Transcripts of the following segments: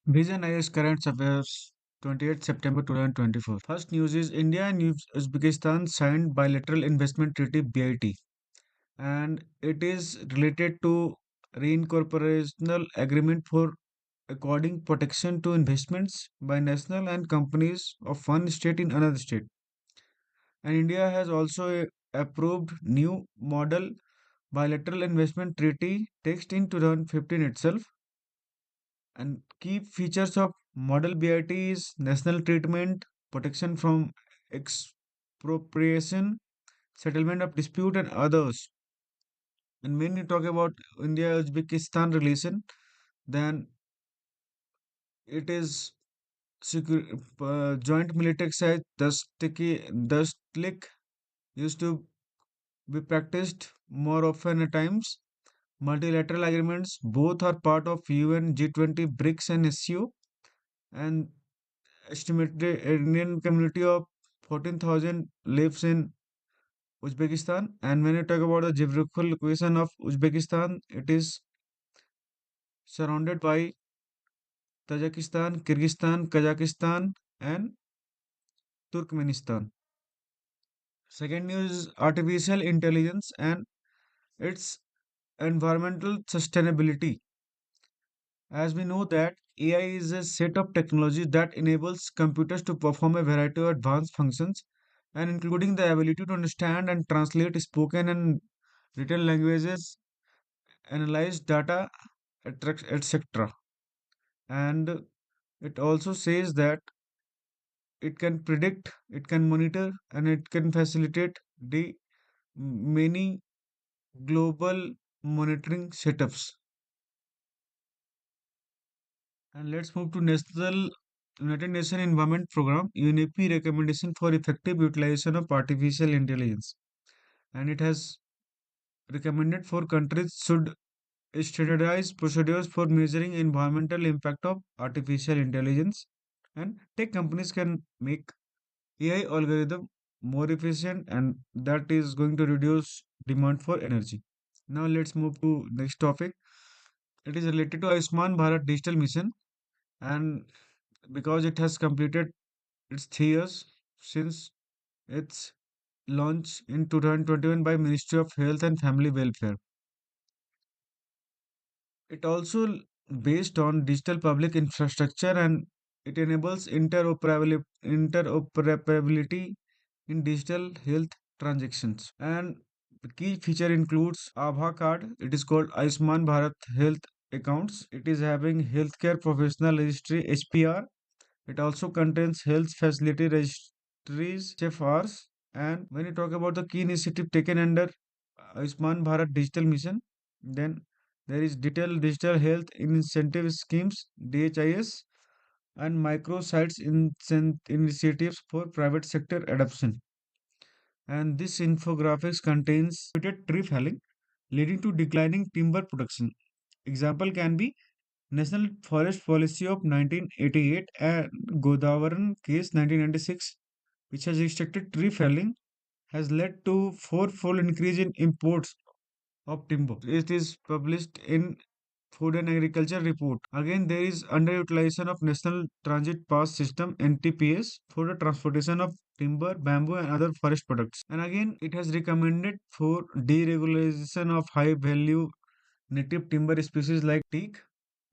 Vision IS Current Affairs 28 September 2024. First news is India and Uzbekistan signed bilateral investment treaty BIT, and it is related to reincorporational agreement for according protection to investments by national and companies of one state in another state. And India has also approved new model bilateral investment treaty text in 2015 itself. And key features of model BIT is national treatment, protection from expropriation, settlement of dispute, and others. And when you talk about India Uzbekistan relation, then it is joint military exercise Dustlik used to be practiced more often at times. Multilateral agreements both are part of UN, G20, BRICS, and SCO. And estimated Indian community of 14,000 lives in Uzbekistan. And when you talk about the geographical location of Uzbekistan, it is surrounded by Tajikistan, Kyrgyzstan, Kazakhstan, and Turkmenistan. Second news is artificial intelligence and its environmental sustainability. As we know that AI is a set of technologies that enables computers to perform a variety of advanced functions and including the ability to understand and translate spoken and written languages, analyze data, etc. And it also says that it can predict, it can monitor, and it can facilitate the many global monitoring setups. And let's move to National United Nations Environment Program UNEP recommendation for effective utilization of artificial intelligence. And it has recommended for countries should standardize procedures for measuring environmental impact of artificial intelligence. And tech companies can make AI algorithm more efficient, and that is going to reduce demand for energy. Now let's move to next topic. It is related to Ayushman Bharat Digital Mission, and because it has completed its 3 years since its launch in 2021 by Ministry of Health and Family Welfare. It also based on digital public infrastructure, and it enables interoperability in digital health transactions. And the key feature includes Aadhaar card. It is called Ayushman Bharat Health Accounts. It is having healthcare professional registry HPR. It also contains health facility registries HFRs. And when you talk about the key initiative taken under Ayushman Bharat Digital Mission, then there is detailed digital health incentive schemes DHIS and microsites initiatives for private sector adoption. And this infographics contains repeated tree felling leading to declining timber production. Example can be National Forest Policy of 1988 and Godawaran case 1996, which has restricted tree felling, has led to fourfold increase in imports of timber. It is published in Food and Agriculture Report. Again, there is underutilization of National Transit Pass System (NTPS) for the transportation of timber, bamboo, and other forest products. And again, it has recommended for deregulation of high-value native timber species like teak,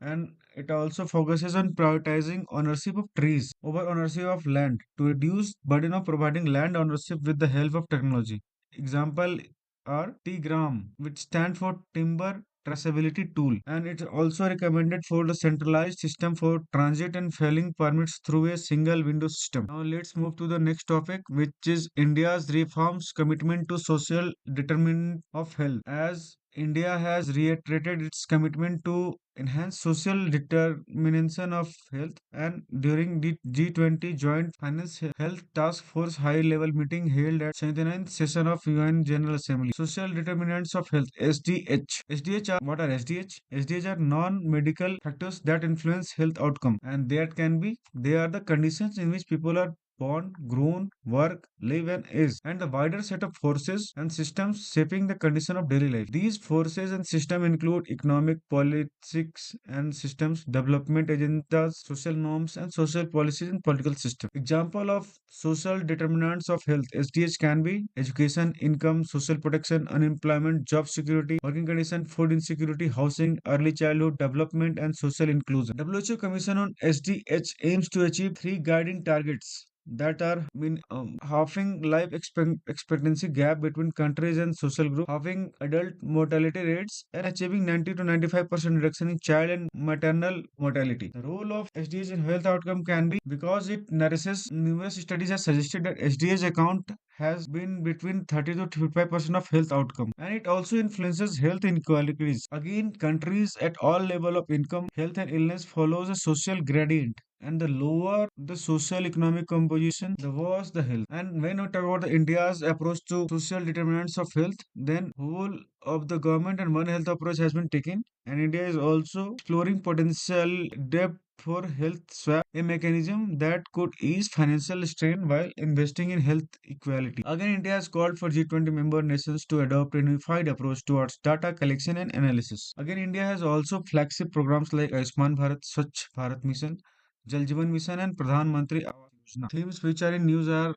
and it also focuses on prioritizing ownership of trees over ownership of land to reduce burden of providing land ownership with the help of technology. Example are TGRAM, which stand for Timber Traceability Tool, and it's also recommended for the centralized system for transit and felling permits through a single window system. Now let's move to the next topic, which is India's reforms commitment to social determinant of health. As India has reiterated its commitment to enhance social determination of health, and during the G20 Joint Finance Health Task Force high level meeting held at 79th session of UN General Assembly. Social determinants of health SDH. SDH are what are SDH? SDH are non-medical factors that influence health outcome, and they are the conditions in which people are born, grown, work, live, and age, and the wider set of forces and systems shaping the condition of daily life. These forces and systems include economic, politics, and systems, development agendas, social norms, and social policies and political system. Example of social determinants of health SDH can be education, income, social protection, unemployment, job security, working condition, food insecurity, housing, early childhood development, and social inclusion. WHO Commission on SDH aims to achieve three guiding targets that are halving expectancy gap between countries and social groups, halving adult mortality rates, and achieving 90 to 95% reduction in child and maternal mortality. The role of SDH in health outcome can be because it nourishes. Numerous studies have suggested that SDH account has been between 30 to 55% of health outcome, and it also influences health inequalities. Again, countries at all level of income, health and illness follows a social gradient, and the lower the social economic composition, the worse the health. And when we talk about the India's approach to social determinants of health, then whole of the government and one health approach has been taken, and India is also exploring potential depth for health swap, a mechanism that could ease financial strain while investing in health equality. Again, India has called for G20 member nations to adopt a unified approach towards data collection and analysis. Again, India has also flagship programs like Ayushman Bharat, Swachh Bharat Mission, Jal Jeevan Mission, and Pradhan Mantri Awas Yojana. Themes which are in news are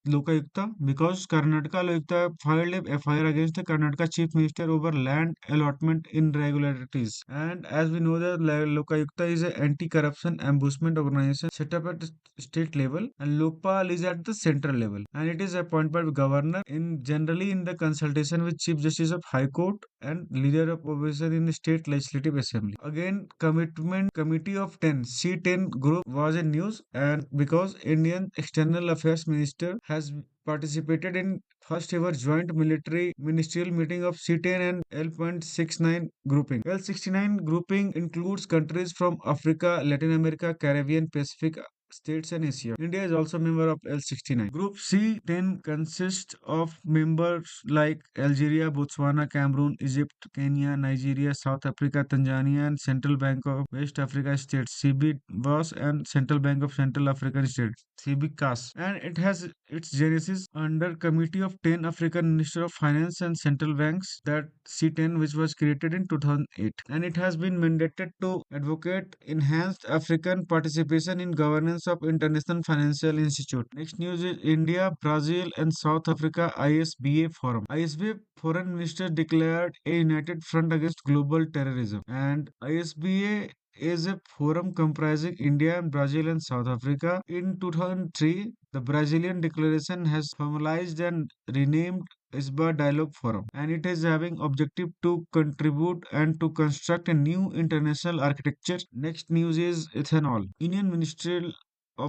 Lokayukta, because Karnataka Loyukta filed a FIR against the Karnataka Chief Minister over land allotment irregularities. And as we know that Lokayukta is an anti-corruption ambushment organization set up at the state level, and Lokpal is at the central level, and it is appointed by the governor in generally in the consultation with Chief Justice of High Court and leader of opposition in the state legislative assembly. Again, commitment committee of 10 C10 group was in news, and because Indian External Affairs Minister has participated in first ever joint military ministerial meeting of C10 and L.69 grouping. L69 grouping includes countries from Africa, Latin America, Caribbean, Pacific states and Asia. India is also a member of L69. Group C10 consists of members like Algeria, Botswana, Cameroon, Egypt, Kenya, Nigeria, South Africa, Tanzania, and Central Bank of West Africa States, CBWAS, and Central Bank of Central African States, CBCAS. And it has its genesis under Committee of 10 African Minister of Finance and Central Banks, that C10, which was created in 2008. And it has been mandated to advocate enhanced African participation in governance of international financial institute. Next news is India, Brazil, and South Africa ISBA forum. ISBA foreign minister declared a united front against global terrorism, and ISBA is a forum comprising India and Brazil and South Africa. In 2003, the Brazilian declaration has formalized and renamed ISBA Dialogue Forum, and it is having objective to contribute and to construct a new international architecture. Next news is ethanol. Indian Ministry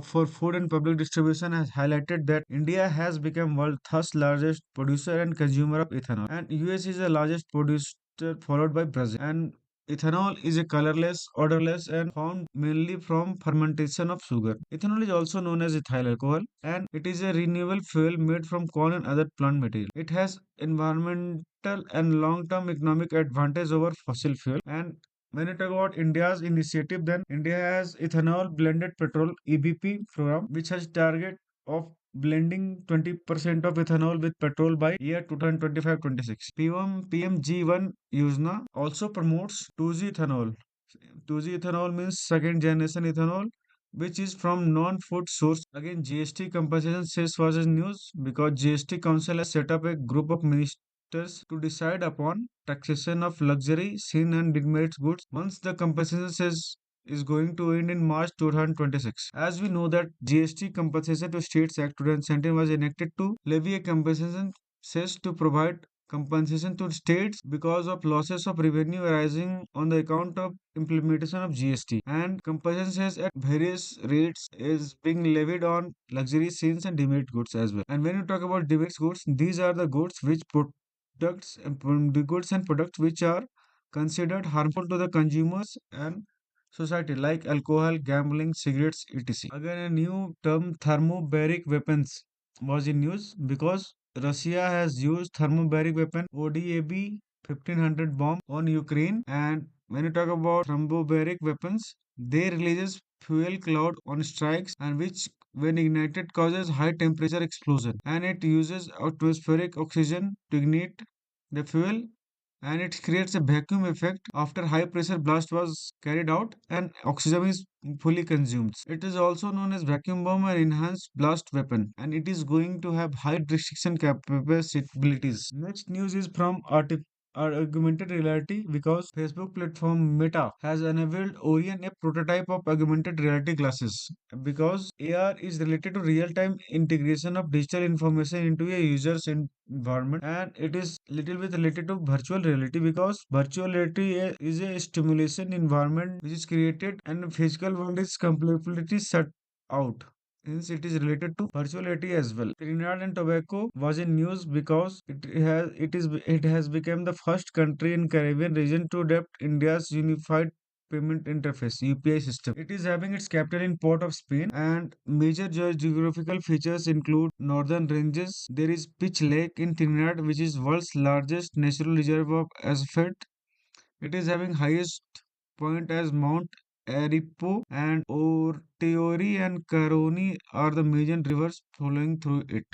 for Food and Public Distribution has highlighted that India has become world's third largest producer and consumer of ethanol, and US is the largest producer, followed by Brazil. And ethanol is a colorless, odorless, and found mainly from fermentation of sugar. Ethanol is also known as ethyl alcohol, and it is a renewable fuel made from corn and other plant material. It has environmental and long-term economic advantage over fossil fuel. And when you talk about India's initiative, then India has ethanol blended petrol EBP program, which has target of blending 20% of ethanol with petrol by year 2025-26. PMG1 Yojana also promotes 2G ethanol. 2G ethanol means second generation ethanol, which is from non-food source. Again, GST compensation says was in news because GST Council has set up a group of ministers to decide upon taxation of luxury, sin and demerits goods once the compensation says is going to end in March 2026. As we know that GST Compensation to States Act 2017 was enacted to levy a compensation cess to provide compensation to states because of losses of revenue arising on the account of implementation of GST, and compensation cess at various rates is being levied on luxury scenes and demerit goods as well. And when you talk about demerit goods, these are the goods which products the goods and products which are considered harmful to the consumers and society, like alcohol, gambling, cigarettes, etc. Again, a new term, thermobaric weapons, was in news because Russia has used thermobaric weapon ODAB 1500 bomb on Ukraine. And when you talk about thermobaric weapons, they releases fuel cloud on strikes, and which when ignited causes high temperature explosion, and it uses atmospheric oxygen to ignite the fuel, and it creates a vacuum effect after high pressure blast was carried out and oxygen is fully consumed. It is also known as vacuum bomb and enhanced blast weapon, and it is going to have high restriction capabilities. Next news is from augmented reality, because Facebook platform Meta has enabled Orion, a prototype of augmented reality glasses, because AR is related to real-time integration of digital information into a user's environment, and it is little bit related to virtual reality, because virtual reality is a stimulation environment which is created and physical world is completely shut out. Hence, it is related to virtual reality as well. Trinidad and Tobago was in news because it has become the first country in Caribbean region to adopt India's unified payment interface UPI system. It is having its capital in Port of Spain, and major geographical features include northern ranges. There is Pitch Lake in Trinidad, which is world's largest natural reserve of asphalt. It is having highest point as Mount Aripo, and Orteori and Caroni are the major rivers flowing through it.